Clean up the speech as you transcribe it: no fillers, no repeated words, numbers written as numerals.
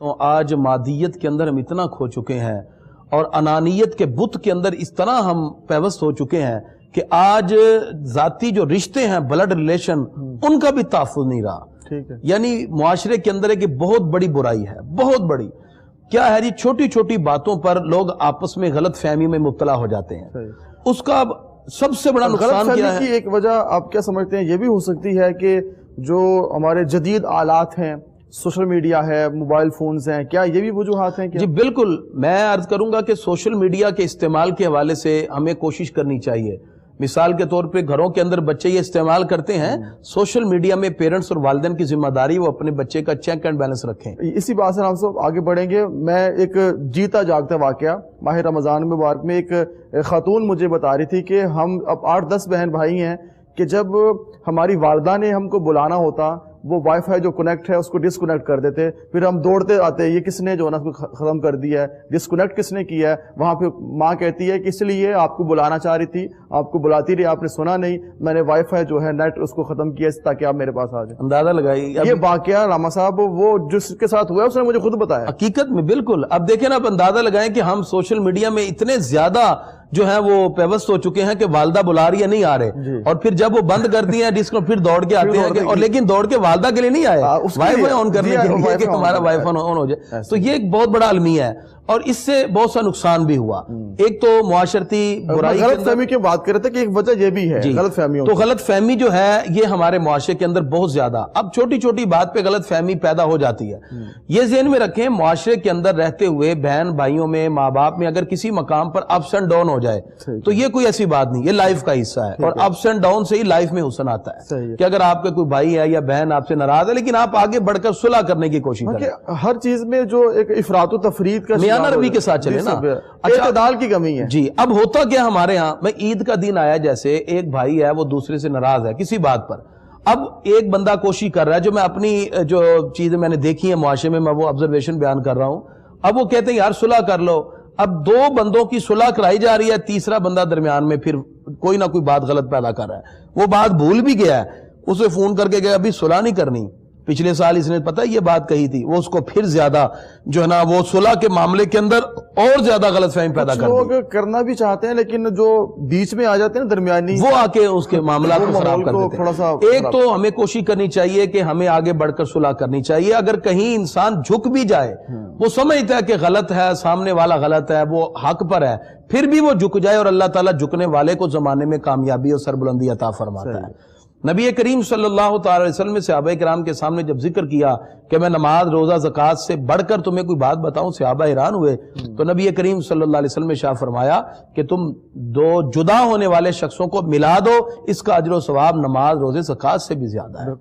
تو آج مادیت کے اندر ہم اتنا کھو چکے ہیں اور انانیت کے بت کے اندر اس طرح ہم پیوست ہو چکے ہیں کہ آج ذاتی جو رشتے ہیں بلڈ ریلیشن ان کا بھی تحفظ نہیں رہا. یعنی معاشرے کے اندر ایک بہت بڑی برائی ہے, بہت بڑی. کیا ہے جی, چھوٹی چھوٹی باتوں پر لوگ آپس میں غلط فہمی میں مبتلا ہو جاتے ہیں. اس کا سب سے بڑا نقصان کیا ہے؟ کی ایک وجہ آپ کیا سمجھتے ہیں یہ بھی ہو سکتی ہے کہ جو ہمارے جدید آلات ہیں, سوشل میڈیا ہے, موبائل فونز ہیں, کیا یہ بھی وجوہات ہیں؟ جی بالکل, میں عرض کروں گا کہ سوشل میڈیا کے استعمال کے حوالے سے ہمیں کوشش کرنی چاہیے. مثال کے طور پہ گھروں کے اندر بچے یہ استعمال کرتے ہیں, سوشل میڈیا میں پیرنٹس اور والدین کی ذمہ داری وہ اپنے بچے کا چیک اینڈ بیلنس رکھیں. اسی بات سے ہم سب آگے بڑھیں گے. میں ایک جیتا جاگتا واقعہ ماہ رمضان مبارک میں ایک خاتون مجھے بتا رہی تھی کہ ہم اب 8-10 بہن بھائی ہیں کہ جب ہماری والدہ نے ہم کو بلانا ہوتا وہ وائی فائی جو کنیکٹ ہے اس کو ڈسکنیکٹ کر دیتے, پھر ہم دوڑتے آتے یہ کس نے جو ہے نا اس کو ختم کر دیا ہے, ڈسکنیکٹ کس نے کیا ہے. وہاں پہ ماں کہتی ہے کہ اس لیے آپ کو بلانا چاہ رہی تھی, آپ کو بلاتی رہی, آپ نے سنا نہیں, میں نے وائی فائی جو ہے نیٹ اس کو ختم کیا تاکہ آپ میرے پاس آ جائیں. اندازہ لگائی یہ واقعہ راما صاحب وہ جس کے ساتھ ہوا ہے اس نے مجھے خود بتایا. حقیقت میں بالکل. اب دیکھیں نا, آپ اندازہ لگائیں کہ ہم سوشل میڈیا میں اتنے زیادہ جو ہے وہ پیوست ہو چکے ہیں کہ والدہ بلا رہی ہے, نہیں آ رہے, اور پھر جب وہ بند کر دی ہیں ڈسک پھر دوڑ کے آتے ہیں, اور لیکن دوڑ کے والدہ کے لیے نہیں آئے, وائی فائی آن کرنے کے لیے کہ ہمارا وائی فائی آن ہو جائے. تو یہ ایک بہت بڑا المیہ ہے اور اس سے بہت سا نقصان بھی ہوا. ایک تو معاشرتی برائی, غلط فہمی کی بات کر رہے تھے کہ ایک وجہ یہ بھی ہے غلط فہمی. تو غلط فہمی جو ہے یہ ہمارے معاشرے کے اندر بہت زیادہ, اب چھوٹی چھوٹی بات پہ غلط فہمی پیدا ہو جاتی ہے. یہ ذہن میں رکھیں, معاشرے کے اندر رہتے ہوئے بہن بھائیوں میں, ماں باپ میں اگر کسی مقام پر اپس اینڈ ڈاؤن ہو جائے تو یہ کوئی ایسی بات نہیں, یہ لائف کا حصہ ہے, اور اپس اینڈ ڈاؤن سے ہی لائف میں حسن آتا ہے. کہ اگر آپ کے کوئی بھائی ہے یا بہن آپ سے ناراض ہے لیکن آپ آگے بڑھ کر صلح کرنے کی کوشش کریں. ہر چیز میں جو ایک افراط و تفرید کا میانہ روی کے ساتھ چلے نا, اعتدال کی کمی ہے. جی اب ہوتا کیا ہمارے ہاں, میں عید کا دن آیا, جیسے ایک بھائی ہے وہ دوسرے سے ناراض ہے کسی بات پر. اب ایک بندہ کوشش کر رہا ہے, جو میں اپنی جو چیزیں میں نے دیکھی ہیں معاشرے میں وہ آبزرویشن بیان کر رہا ہوں. اب وہ کہتے ہیں یار صلح کر لو. اب 2 بندوں کی صلح کرائی جا رہی ہے, تیسرا بندہ درمیان میں پھر کوئی نہ کوئی بات غلط پیدا کر رہا ہے. وہ بات بھول بھی گیا ہے, اسے فون کر کے گیا ابھی صلح نہیں کرنی, پچھلے سال اس نے پتہ یہ بات کہی تھی, وہ اس کو پھر زیادہ جو ہے نا وہ صلح کے معاملے کے اندر اور زیادہ غلط فہمی پیدا کر دی. لوگ کرنا بھی چاہتے ہیں لیکن جو بیچ میں آ جاتے ہیں درمیانی, وہ آ کے اس کے معاملات کو خراب کر دیتے ہیں. ایک تو ہمیں کوشش کرنی چاہیے کہ ہمیں آگے بڑھ کر صلح کرنی چاہیے. اگر کہیں انسان جھک بھی جائے, وہ سمجھتا ہے کہ غلط ہے, سامنے والا غلط ہے, وہ حق پر ہے, پھر بھی وہ جھک جائے, اور اللہ تعالیٰ جھکنے والے کو زمانے میں کامیابی اور سربلندی عطا فرماتا ہے. نبی کریم صلی اللہ تعالی علیہ وسلم نے صحابہ کرام کے سامنے جب ذکر کیا کہ میں نماز روزہ زکوٰۃ سے بڑھ کر تمہیں کوئی بات بتاؤں, صحابہ حیران ہوئے. تو نبی کریم صلی اللہ علیہ وسلم نے ارشاد فرمایا کہ تم 2 جدا ہونے والے شخصوں کو ملا دو, اس کا اجر و ثواب نماز روزے زکوٰۃ سے بھی زیادہ ہے.